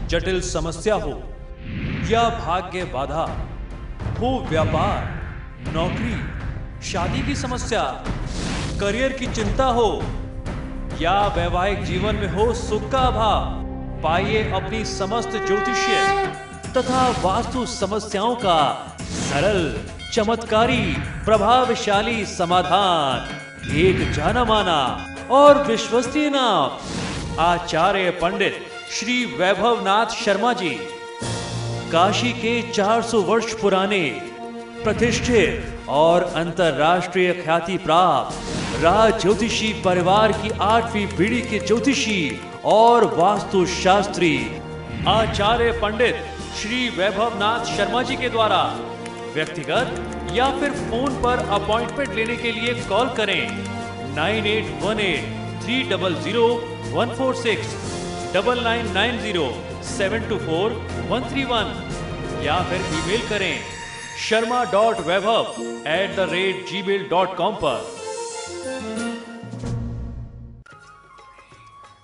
जटिल समस्या हो या भाग्य बाधा हो, व्यापार, नौकरी, शादी की समस्या, करियर की चिंता हो या वैवाहिक जीवन में हो सुख का अभाव, पाइए अपनी समस्त ज्योतिषीय तथा वास्तु समस्याओं का सरल, चमत्कारी, प्रभावशाली समाधान। एक जाना माना और विश्वसनीय नाम, आचार्य पंडित श्री वैभवनाथ शर्मा जी, काशी के 400 वर्ष पुराने प्रतिष्ठित और अंतरराष्ट्रीय ख्याति प्राप्त राज ज्योतिषी परिवार की 8वीं पीढ़ी के ज्योतिषी और वास्तु शास्त्री आचार्य पंडित श्री वैभवनाथ शर्मा जी के द्वारा व्यक्तिगत या फिर फोन पर अपॉइंटमेंट लेने के लिए कॉल करें 9818300146, 9990724131 या फिर ईमेल करें sharma.vaibhav@gmail.com पर।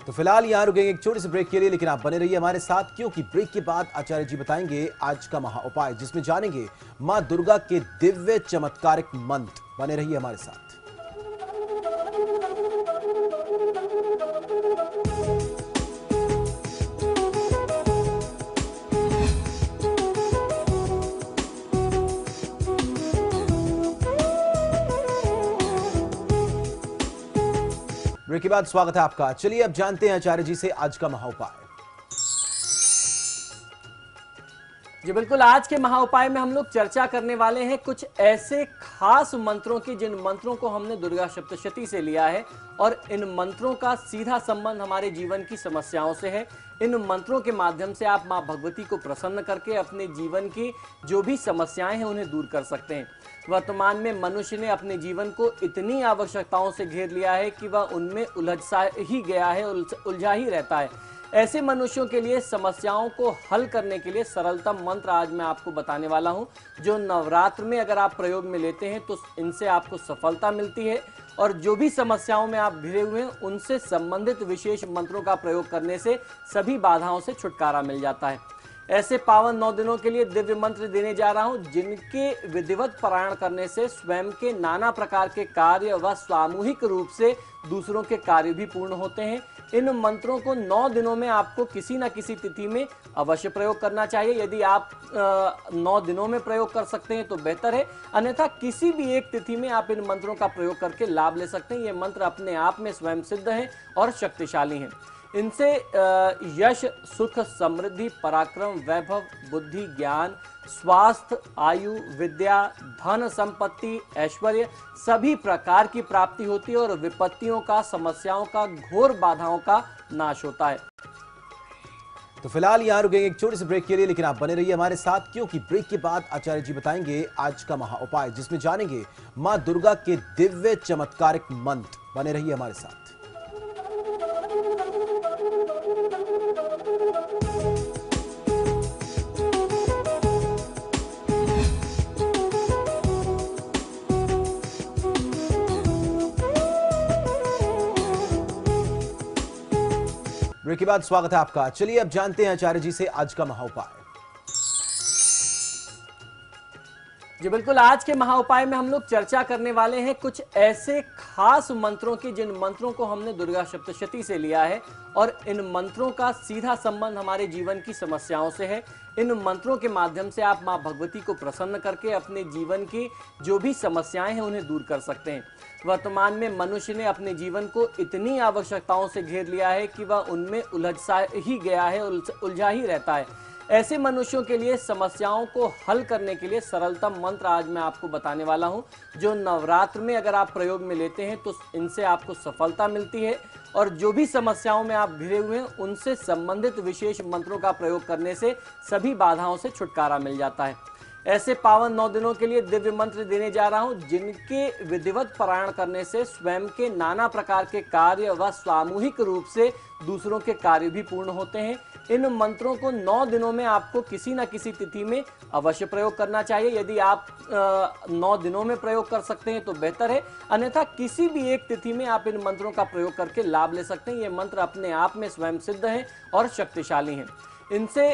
तो फिलहाल यहां रुकेंगे एक छोटे से ब्रेक के लिए, लेकिन आप बने रहिए हमारे साथ, क्योंकि ब्रेक के बाद आचार्य जी बताएंगे आज का महा उपाय, जिसमें जानेंगे मां दुर्गा के दिव्य चमत्कारिक मंत्र। बने रहिए हमारे साथ। ब्रेक के बाद स्वागत है आपका। चलिए अब जानते हैं आचार्य जी से आज का महा उपाय। जी बिल्कुल, आज के महा उपाय में हम लोग चर्चा करने वाले हैं कुछ ऐसे खास मंत्रों की, जिन मंत्रों को हमने दुर्गा सप्तशती से लिया है और इन मंत्रों का सीधा संबंध हमारे जीवन की समस्याओं से है। इन मंत्रों के माध्यम से आप मां भगवती को प्रसन्न करके अपने जीवन की जो भी समस्याएं हैं उन्हें दूर कर सकते हैं। वर्तमान में मनुष्य ने अपने जीवन को इतनी आवश्यकताओं से घेर लिया है कि वह उनमें उलझा ही गया है, उलझा ही रहता है। ऐसे मनुष्यों के लिए समस्याओं को हल करने के लिए सरलतम मंत्र आज मैं आपको बताने वाला हूं, जो नवरात्र में अगर आप प्रयोग में लेते हैं तो इनसे आपको सफलता मिलती है और जो भी समस्याओं में आप घिरे हुए हैं उनसे संबंधित विशेष मंत्रों का प्रयोग करने से सभी बाधाओं से छुटकारा मिल जाता है। ऐसे पावन 9 दिनों के लिए दिव्य मंत्र देने जा रहा हूं, जिनके विधिवत पारायण करने से स्वयं के नाना प्रकार के कार्य व सामूहिक रूप से दूसरों के कार्य भी पूर्ण होते हैं। इन मंत्रों को 9 दिनों में आपको किसी न किसी तिथि में अवश्य प्रयोग करना चाहिए। यदि आप 9 दिनों में प्रयोग कर सकते हैं तो बेहतर है, अन्यथा किसी भी एक तिथि में आप इन मंत्रों का प्रयोग करके लाभ ले सकते हैं। ये मंत्र अपने आप में स्वयं सिद्ध हैं और शक्तिशाली हैं। इनसे यश, सुख, समृद्धि, पराक्रम, वैभव, बुद्धि, ज्ञान, स्वास्थ्य, आयु, विद्या, धन, संपत्ति, ऐश्वर्य सभी प्रकार की प्राप्ति होती है और विपत्तियों का, समस्याओं का, घोर बाधाओं का नाश होता है। तो फिलहाल यहां रुकेंगे एक छोटे से ब्रेक के लिए, लेकिन आप बने रहिए हमारे साथ, क्योंकि ब्रेक के बाद आचार्य जी बताएंगे आज का महा उपाय, जिसमें जानेंगे मां दुर्गा के दिव्य चमत्कारिक मंत्र। बने रहिए हमारे साथ। ब्रेक के बाद स्वागत है आपका। चलिए अब जानते हैं आचार्य जी से आज का महा उपाय। जी बिल्कुल, आज के महा उपाय में हम लोग चर्चा करने वाले हैं कुछ ऐसे खास मंत्रों की, जिन मंत्रों को हमने दुर्गा सप्तशती से लिया है और इन मंत्रों का सीधा संबंध हमारे जीवन की समस्याओं से है। इन मंत्रों के माध्यम से आप मां भगवती को प्रसन्न करके अपने जीवन की जो भी समस्याएं हैं उन्हें दूर कर सकते हैं। वर्तमान में मनुष्य ने अपने जीवन को इतनी आवश्यकताओं से घेर लिया है कि वह उनमें उलझा ही गया है, उलझा ही रहता है। ऐसे मनुष्यों के लिए समस्याओं को हल करने के लिए सरलतम मंत्र आज मैं आपको बताने वाला हूं, जो नवरात्र में अगर आप प्रयोग में लेते हैं तो इनसे आपको सफलता मिलती है और जो भी समस्याओं में आप घिरे हुए हैं उनसे संबंधित विशेष मंत्रों का प्रयोग करने से सभी बाधाओं से छुटकारा मिल जाता है। ऐसे पावन 9 दिनों के लिए दिव्य मंत्र देने जा रहा हूं, जिनके विधिवत पारायण करने से स्वयं के नाना प्रकार के कार्य व सामूहिक रूप से दूसरों के कार्य भी पूर्ण होते हैं। इन मंत्रों को 9 दिनों में आपको किसी न किसी तिथि में अवश्य प्रयोग करना चाहिए। यदि आप 9 दिनों में प्रयोग कर सकते हैं तो बेहतर है, अन्यथा किसी भी एक तिथि में आप इन मंत्रों का प्रयोग करके लाभ ले सकते हैं। ये मंत्र अपने आप में स्वयं सिद्ध हैं और शक्तिशाली हैं। इनसे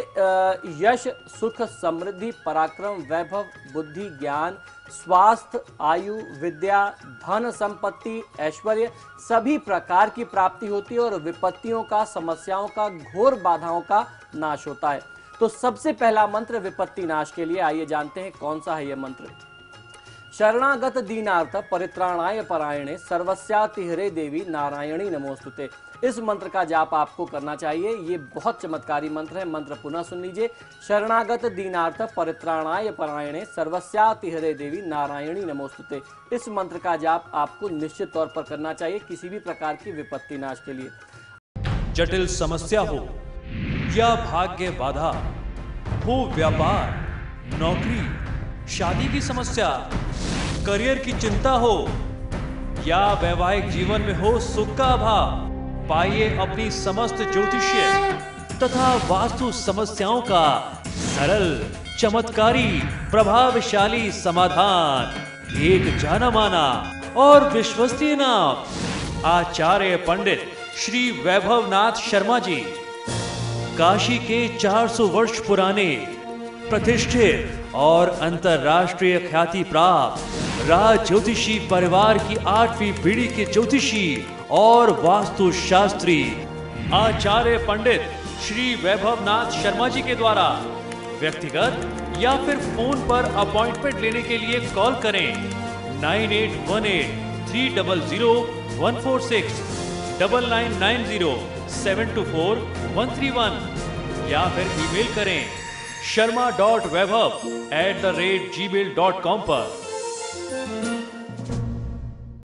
यश, सुख, समृद्धि, पराक्रम, वैभव, बुद्धि, ज्ञान, स्वास्थ्य, आयु, विद्या, धन, संपत्ति, ऐश्वर्य सभी प्रकार की प्राप्ति होती है और विपत्तियों का, समस्याओं का, घोर बाधाओं का नाश होता है। तो सबसे पहला मंत्र विपत्ति नाश के लिए, आइए जानते हैं कौन सा है यह मंत्र। शरणागत दीनार्थ परित्राणाय परायणे सर्वस्याति हरे देवी नारायणी नमोस्तुते। इस मंत्र का जाप आपको करना चाहिए। ये बहुत चमत्कारी मंत्र है। मंत्र पुनः सुन लीजिए। शरणागत दीनार्थ परित्राणाय परायणे सर्वस्याति हरे देवी नारायणी नमोस्तुते। इस मंत्र का जाप आपको निश्चित तौर पर करना चाहिए किसी भी प्रकार की विपत्ति नाश के लिए। जटिल समस्या हो या भाग्य बाधा हो, व्यापार, नौकरी, शादी की समस्या, करियर की चिंता हो या वैवाहिक जीवन में हो सुख का अभाव, पाइए अपनी समस्त ज्योतिषीय तथा वास्तु समस्याओं का सरल, चमत्कारी, प्रभावशाली समाधान। एक जाना माना और विश्वसनीय नाम आचार्य पंडित श्री वैभवनाथ शर्मा जी, काशी के 400 वर्ष पुराने प्रतिष्ठित और अंतरराष्ट्रीय ख्याति प्राप्त राज ज्योतिषी परिवार की 8वीं पीढ़ी के ज्योतिषी और वास्तु शास्त्री आचार्य पंडित श्री वैभवनाथ शर्मा जी के द्वारा व्यक्तिगत या फिर फोन पर अपॉइंटमेंट लेने के लिए कॉल करें 9818-300-146, 9990-724-131 या फिर ईमेल करें sharma.vaibhav@gmail.com पर।